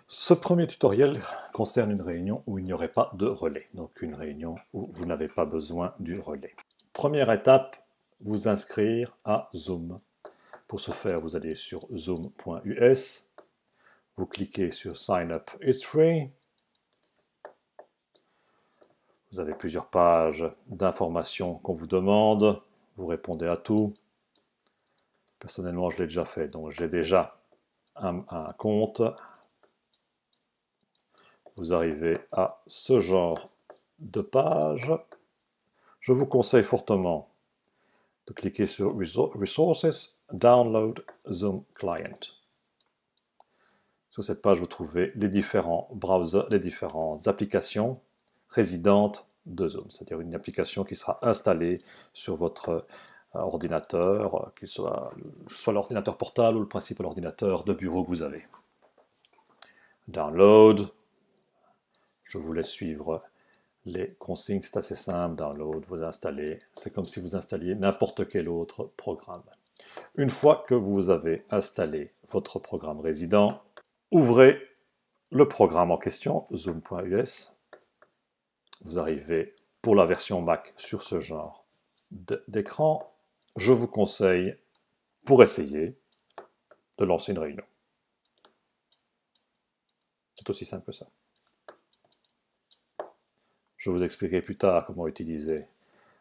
Ce premier tutoriel concerne une réunion où il n'y aurait pas de relais, donc une réunion où vous n'avez pas besoin du relais. Première étape, vous inscrire à Zoom. Pour ce faire, vous allez sur zoom.us, vous cliquez sur Sign up, it's free. Vous avez plusieurs pages d'informations qu'on vous demande, vous répondez à tout. Personnellement, je l'ai déjà fait, donc j'ai déjà un compte. Vous arrivez à ce genre de page. Je vous conseille fortement de cliquer sur Resources, Download Zoom Client. Sur cette page, vous trouvez les différents browsers, les différentes applications résidentes de Zoom, c'est-à-dire une application qui sera installée sur votre ordinateur, qu'il soit l'ordinateur portable ou le principal ordinateur de bureau que vous avez. Download, je vous laisse suivre les consignes, c'est assez simple, download, vous installez, c'est comme si vous installiez n'importe quel autre programme. Une fois que vous avez installé votre programme résident, ouvrez le programme en question, zoom.us. Vous arrivez pour la version Mac sur ce genre d'écran. Je vous conseille, pour essayer, de lancer une réunion. C'est aussi simple que ça. Je vous expliquerai plus tard comment utiliser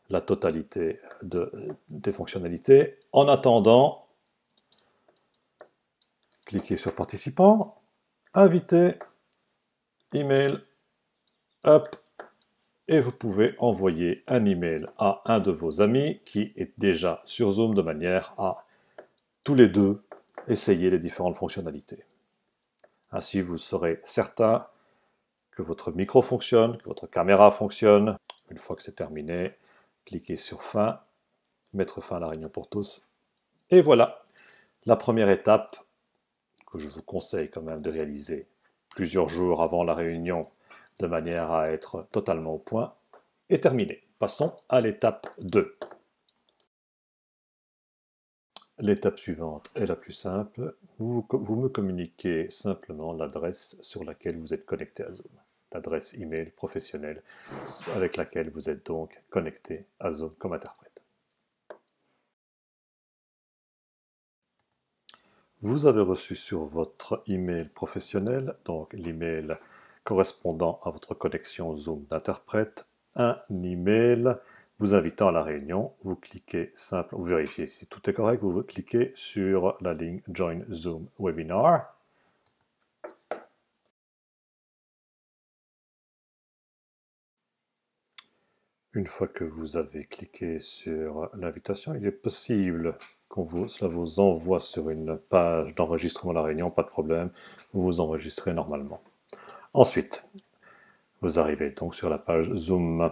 la totalité des fonctionnalités. En attendant, cliquez sur Participants, Inviter, Email, Up, et vous pouvez envoyer un email à un de vos amis qui est déjà sur Zoom de manière à tous les deux essayer les différentes fonctionnalités. Ainsi, vous serez certain que votre micro fonctionne, que votre caméra fonctionne. Une fois que c'est terminé, cliquez sur Fin, mettre fin à la réunion pour tous. Et voilà, la première étape que je vous conseille quand même de réaliser plusieurs jours avant la réunion de manière à être totalement au point est terminée. Passons à l'étape 2. L'étape suivante est la plus simple. Vous me communiquez simplement l'adresse sur laquelle vous êtes connecté à Zoom. L'adresse email professionnelle avec laquelle vous êtes donc connecté à Zoom comme interprète. Vous avez reçu sur votre email professionnel, donc l'email correspondant à votre connexion Zoom d'interprète, un email vous invitant à la réunion. Vous cliquez simple, vous vérifiez si tout est correct, vous cliquez sur la ligne Join Zoom Webinar. Une fois que vous avez cliqué sur l'invitation, il est possible cela vous envoie sur une page d'enregistrement de la réunion, pas de problème, vous vous enregistrez normalement. Ensuite, vous arrivez donc sur la page Zoom.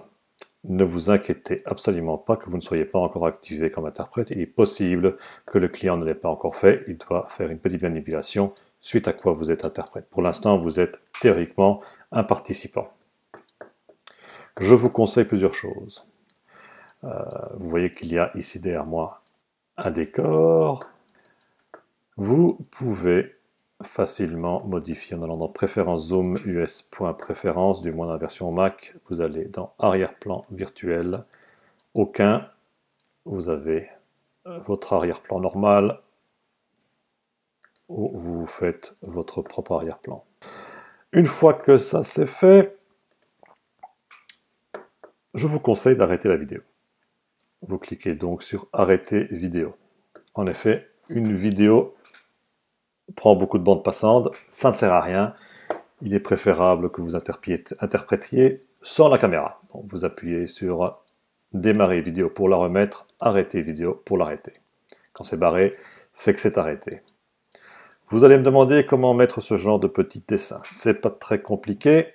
Ne vous inquiétez absolument pas que vous ne soyez pas encore activé comme interprète. Il est possible que le client ne l'ait pas encore fait. Il doit faire une petite manipulation, suite à quoi vous êtes interprète. Pour l'instant, vous êtes théoriquement un participant. Je vous conseille plusieurs choses. Vous voyez qu'il y a ici derrière moi un décor. Vous pouvez facilement modifier en allant dans Préférences Zoom US.Préférences, du moins dans la version Mac. Vous allez dans Arrière-plan virtuel. Aucun. Vous avez votre arrière-plan normal ou vous faites votre propre arrière-plan. Une fois que ça c'est fait, je vous conseille d'arrêter la vidéo. Vous cliquez donc sur Arrêter vidéo. En effet, une vidéo prend beaucoup de bandes passantes, ça ne sert à rien. Il est préférable que vous interprétiez sans la caméra. Donc vous appuyez sur Démarrer vidéo pour la remettre, Arrêter vidéo pour l'arrêter. Quand c'est barré, c'est que c'est arrêté. Vous allez me demander comment mettre ce genre de petits dessins. C'est pas très compliqué.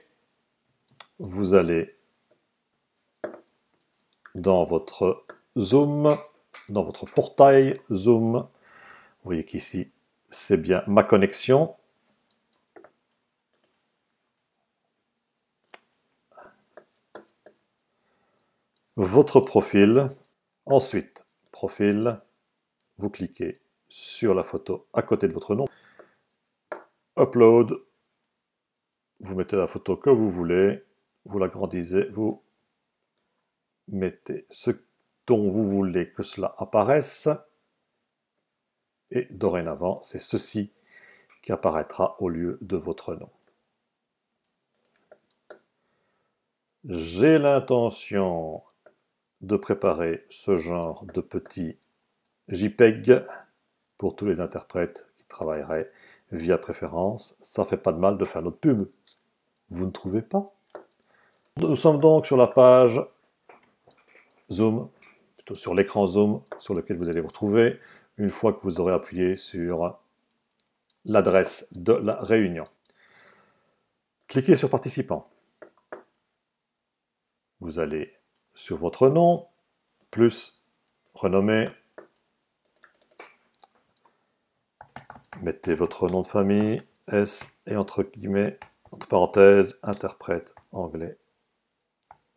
Vous allez dans votre Zoom, dans votre portail Zoom. Vous voyez qu'ici, c'est bien ma connexion. Votre profil. Ensuite, profil. Vous cliquez sur la photo à côté de votre nom. Upload. Vous mettez la photo que vous voulez, vous l'agrandissez, vous mettez ce dont vous voulez que cela apparaisse, et dorénavant, c'est ceci qui apparaîtra au lieu de votre nom. J'ai l'intention de préparer ce genre de petit JPEG pour tous les interprètes qui travailleraient via préférence. Ça ne fait pas de mal de faire notre pub. Vous ne trouvez pas? Nous sommes donc sur la page Zoom, plutôt sur l'écran Zoom sur lequel vous allez vous retrouver une fois que vous aurez appuyé sur l'adresse de la réunion. Cliquez sur Participants. Vous allez sur votre nom, plus renommé, mettez votre nom de famille, S, et entre guillemets, entre parenthèses, interprète anglais,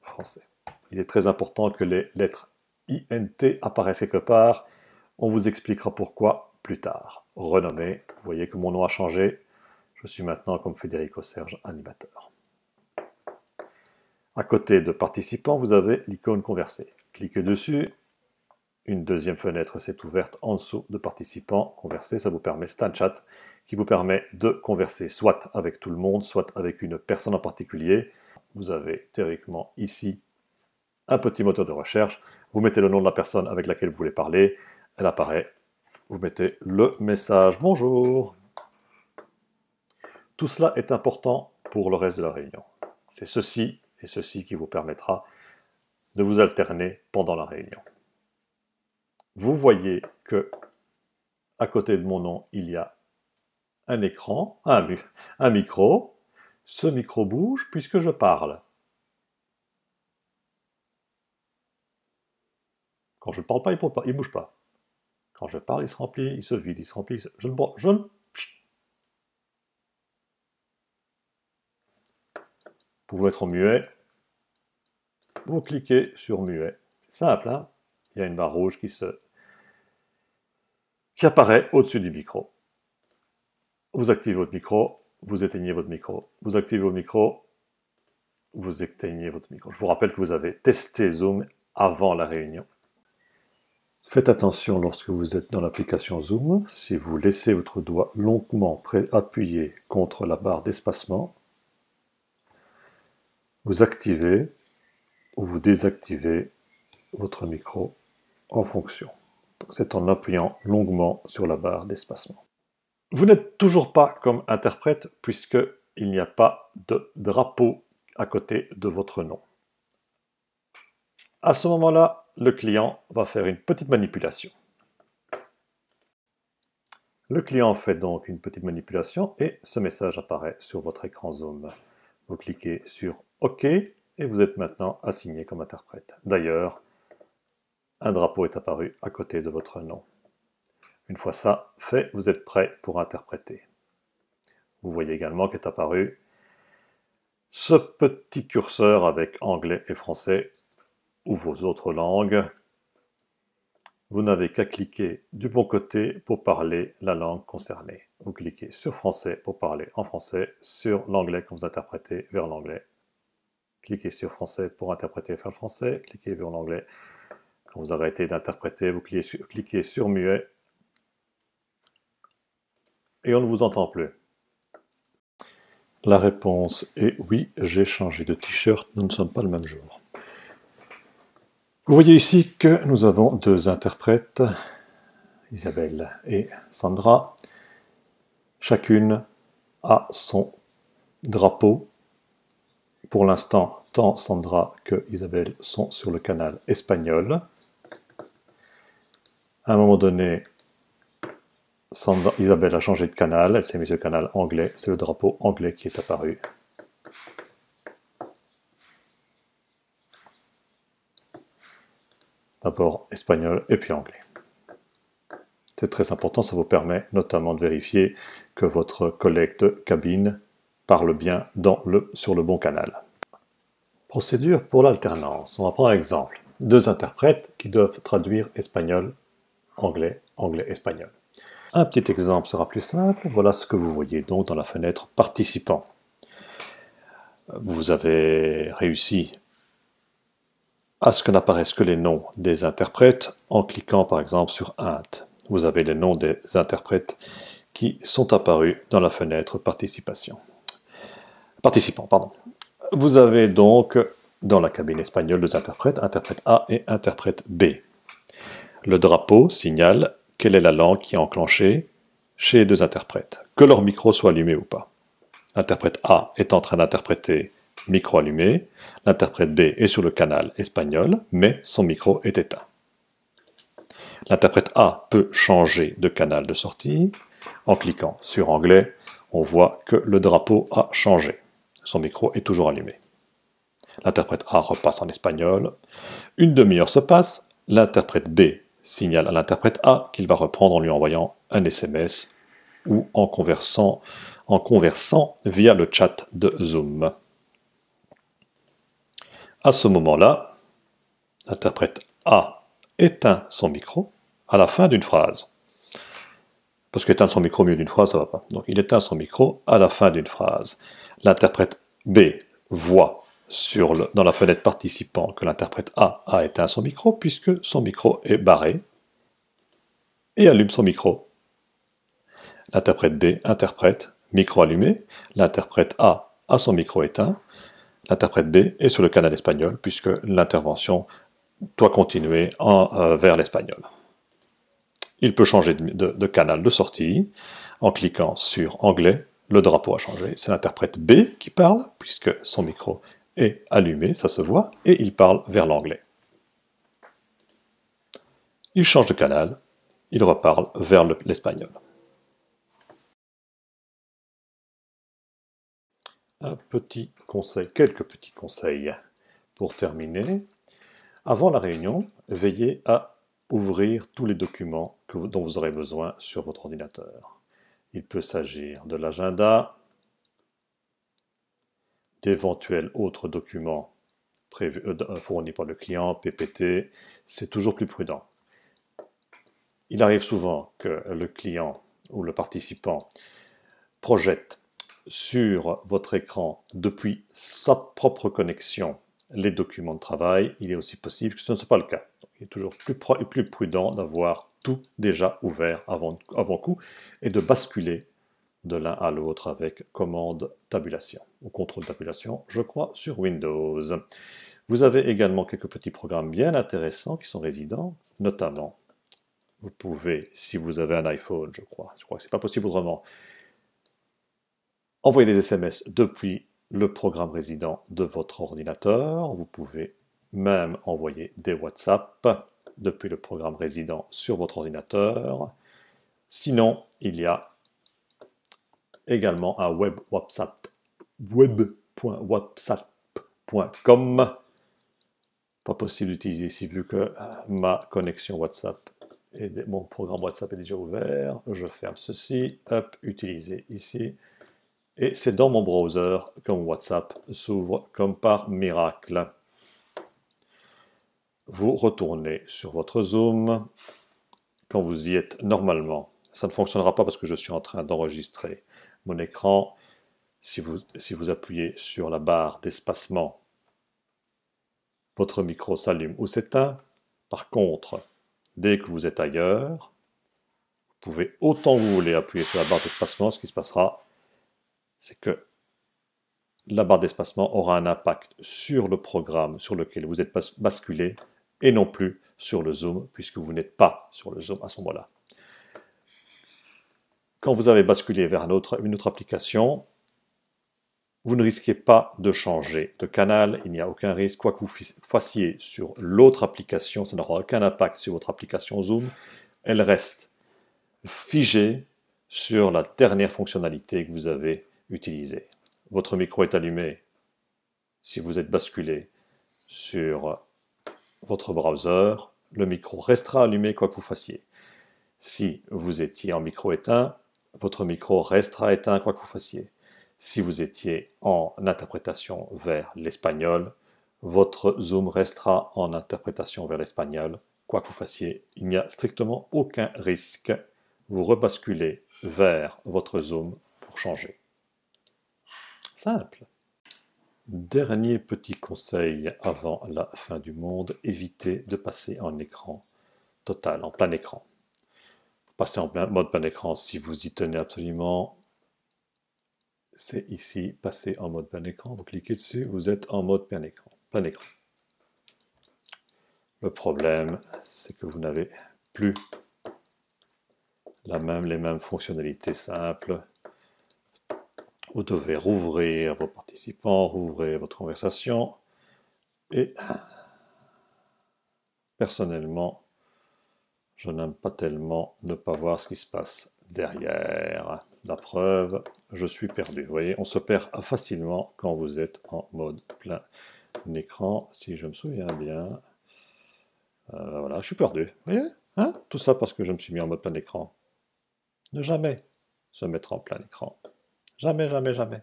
français. Il est très important que les lettres INT apparaissent quelque part. On vous expliquera pourquoi plus tard. Renommé, vous voyez que mon nom a changé. Je suis maintenant comme Federico Serge, animateur. À côté de participants, vous avez l'icône converser. Cliquez dessus. Une deuxième fenêtre s'est ouverte en dessous de participants. Converser, ça vous permet, c'est un chat qui vous permet de converser soit avec tout le monde, soit avec une personne en particulier. Vous avez théoriquement ici un petit moteur de recherche. Vous mettez le nom de la personne avec laquelle vous voulez parler. Elle apparaît. Vous mettez le message « Bonjour ». Tout cela est important pour le reste de la réunion. C'est ceci et ceci qui vous permettra de vous alterner pendant la réunion. Vous voyez que à côté de mon nom, il y a un écran, un micro. Ce micro bouge puisque je parle. Quand je ne parle pas, il ne bouge pas. Quand je parle, il se remplit, il se vide, il se remplit. Pour vous mettre en muet, vous cliquez sur muet. Simple, hein? Il y a une barre rouge qui apparaît au-dessus du micro. Vous activez votre micro, vous éteignez votre micro. Vous activez votre micro, vous éteignez votre micro. Je vous rappelle que vous avez testé Zoom avant la réunion. Faites attention lorsque vous êtes dans l'application Zoom, si vous laissez votre doigt longuement appuyé contre la barre d'espacement, vous activez ou vous désactivez votre micro en fonction. C'est en appuyant longuement sur la barre d'espacement. Vous n'êtes toujours pas comme interprète puisqu'il n'y a pas de drapeau à côté de votre nom. À ce moment-là, le client va faire une petite manipulation. Le client fait donc une petite manipulation et ce message apparaît sur votre écran Zoom. Vous cliquez sur OK et vous êtes maintenant assigné comme interprète. D'ailleurs, un drapeau est apparu à côté de votre nom. Une fois ça fait, vous êtes prêt pour interpréter. Vous voyez également qu'est apparu ce petit curseur avec anglais et français ou vos autres langues. Vous n'avez qu'à cliquer du bon côté pour parler la langue concernée. Vous cliquez sur français pour parler en français, sur l'anglais quand vous interprétez vers l'anglais. Cliquez sur français pour interpréter vers le français, cliquez vers l'anglais. Quand vous arrêtez d'interpréter, vous cliquez sur muet et on ne vous entend plus. La réponse est oui, j'ai changé de t-shirt, nous ne sommes pas le même jour. Vous voyez ici que nous avons deux interprètes, Isabelle et Sandra. Chacune a son drapeau. Pour l'instant, tant Sandra que Isabelle sont sur le canal espagnol. À un moment donné, Isabelle a changé de canal, elle s'est mise sur le canal anglais, c'est le drapeau anglais qui est apparu. D'abord espagnol et puis anglais. C'est très important, ça vous permet notamment de vérifier que votre collègue de cabine parle bien sur le bon canal. Procédure pour l'alternance. On va prendre un exemple. Deux interprètes qui doivent traduire espagnol, anglais, anglais, espagnol. Un petit exemple sera plus simple. Voilà ce que vous voyez donc dans la fenêtre participants. Vous avez réussi à ce que n'apparaissent que les noms des interprètes en cliquant par exemple sur Int. Vous avez les noms des interprètes qui sont apparus dans la fenêtre participants. Pardon. Vous avez donc dans la cabine espagnole deux interprètes, interprète A et interprète B. Le drapeau signale quelle est la langue qui est enclenchée chez les deux interprètes, que leur micro soit allumé ou pas. L'interprète A est en train d'interpréter micro allumé, l'interprète B est sur le canal espagnol, mais son micro est éteint. L'interprète A peut changer de canal de sortie. En cliquant sur anglais, on voit que le drapeau a changé. Son micro est toujours allumé. L'interprète A repasse en espagnol. Une demi-heure se passe. L'interprète B signale à l'interprète A qu'il va reprendre en lui envoyant un SMS ou en conversant via le chat de Zoom. À ce moment-là, l'interprète A éteint son micro à la fin d'une phrase. Parce qu'éteindre son micro au milieu d'une phrase, ça ne va pas. Donc il éteint son micro à la fin d'une phrase. L'interprète B voit dans la fenêtre participant que l'interprète A a éteint son micro puisque son micro est barré et allume son micro. L'interprète B interprète, micro allumé. L'interprète A a son micro éteint. L'interprète B est sur le canal espagnol puisque l'intervention doit continuer vers l'espagnol. Il peut changer de canal de sortie en cliquant sur anglais. Le drapeau a changé. C'est l'interprète B qui parle puisque son micro est allumé, ça se voit, et il parle vers l'anglais. Il change de canal, il reparle vers l'espagnol. Quelques petits conseils pour terminer. Avant la réunion, veillez à ouvrir tous les documents dont vous aurez besoin sur votre ordinateur. Il peut s'agir de l'agenda, d'éventuels autres documents fournis par le client, PPT, c'est toujours plus prudent. Il arrive souvent que le client ou le participant projette sur votre écran depuis sa propre connexion les documents de travail. Il est aussi possible que ce ne soit pas le cas. Donc, il est toujours plus prudent d'avoir tout déjà ouvert avant coup et de basculer de l'un à l'autre avec commande tabulation ou contrôle tabulation, je crois, sur Windows. Vous avez également quelques petits programmes bien intéressants qui sont résidents, notamment, vous pouvez, si vous avez un iPhone, je crois que c'est pas possible autrement, envoyer des SMS depuis le programme résident de votre ordinateur. Vous pouvez même envoyer des WhatsApp depuis le programme résident sur votre ordinateur. Sinon, il y a également un web.whatsapp.com. Pas possible d'utiliser ici vu que ma connexion WhatsApp et mon programme WhatsApp est déjà ouvert. Je ferme ceci, hop, utiliser ici. Et c'est dans mon browser que mon WhatsApp s'ouvre comme par miracle. Vous retournez sur votre Zoom. Quand vous y êtes normalement, ça ne fonctionnera pas parce que je suis en train d'enregistrer mon écran. Si vous appuyez sur la barre d'espacement, votre micro s'allume ou s'éteint. Par contre, dès que vous êtes ailleurs, vous pouvez autant que vous voulez appuyer sur la barre d'espacement. Ce qui se passera, c'est que la barre d'espacement aura un impact sur le programme sur lequel vous êtes basculé et non plus sur le Zoom, puisque vous n'êtes pas sur le Zoom à ce moment-là. Quand vous avez basculé vers une autre application, vous ne risquez pas de changer de canal, il n'y a aucun risque. Quoi que vous fassiez sur l'autre application, ça n'aura aucun impact sur votre application Zoom. Elle reste figée sur la dernière fonctionnalité que vous avez utilisée. Votre micro est allumé si vous êtes basculé sur votre browser. Le micro restera allumé quoi que vous fassiez. Si vous étiez en micro éteint, votre micro restera éteint quoi que vous fassiez. Si vous étiez en interprétation vers l'espagnol, votre Zoom restera en interprétation vers l'espagnol, quoi que vous fassiez. Il n'y a strictement aucun risque. Vous rebasculez vers votre Zoom pour changer. Simple. Dernier petit conseil avant la fin du monde, évitez de passer en écran total, en plein écran. Passer en mode plein écran, si vous y tenez absolument, c'est ici, passer en mode plein écran, vous cliquez dessus, vous êtes en mode plein écran. Plein écran. Le problème, c'est que vous n'avez plus les mêmes fonctionnalités simples. Vous devez rouvrir vos participants, rouvrir votre conversation. Et personnellement, je n'aime pas tellement ne pas voir ce qui se passe derrière. La preuve, je suis perdu. Vous voyez, on se perd facilement quand vous êtes en mode plein écran, si je me souviens bien. Voilà, je suis perdu. Vous voyez, hein? Tout ça parce que je me suis mis en mode plein écran. Ne jamais se mettre en plein écran. Jamais, jamais, jamais.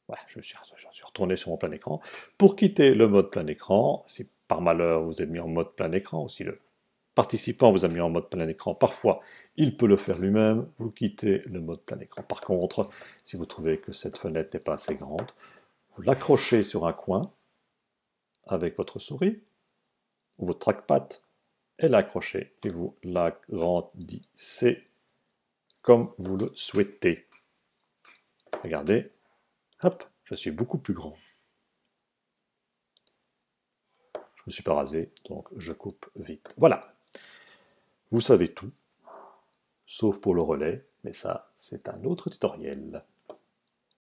Ouais, je suis retourné sur mon plein écran. Pour quitter le mode plein écran, si par malheur vous êtes mis en mode plein écran, ou si le participant vous a mis en mode plein écran, parfois il peut le faire lui-même, vous quittez le mode plein écran. Par contre, si vous trouvez que cette fenêtre n'est pas assez grande, vous l'accrochez sur un coin avec votre souris, ou votre trackpad, et l'accrochez, et vous l'agrandissez comme vous le souhaitez. Regardez, hop, je suis beaucoup plus grand. Je ne me suis pas rasé, donc je coupe vite. Voilà, vous savez tout, sauf pour le relais, mais ça, c'est un autre tutoriel.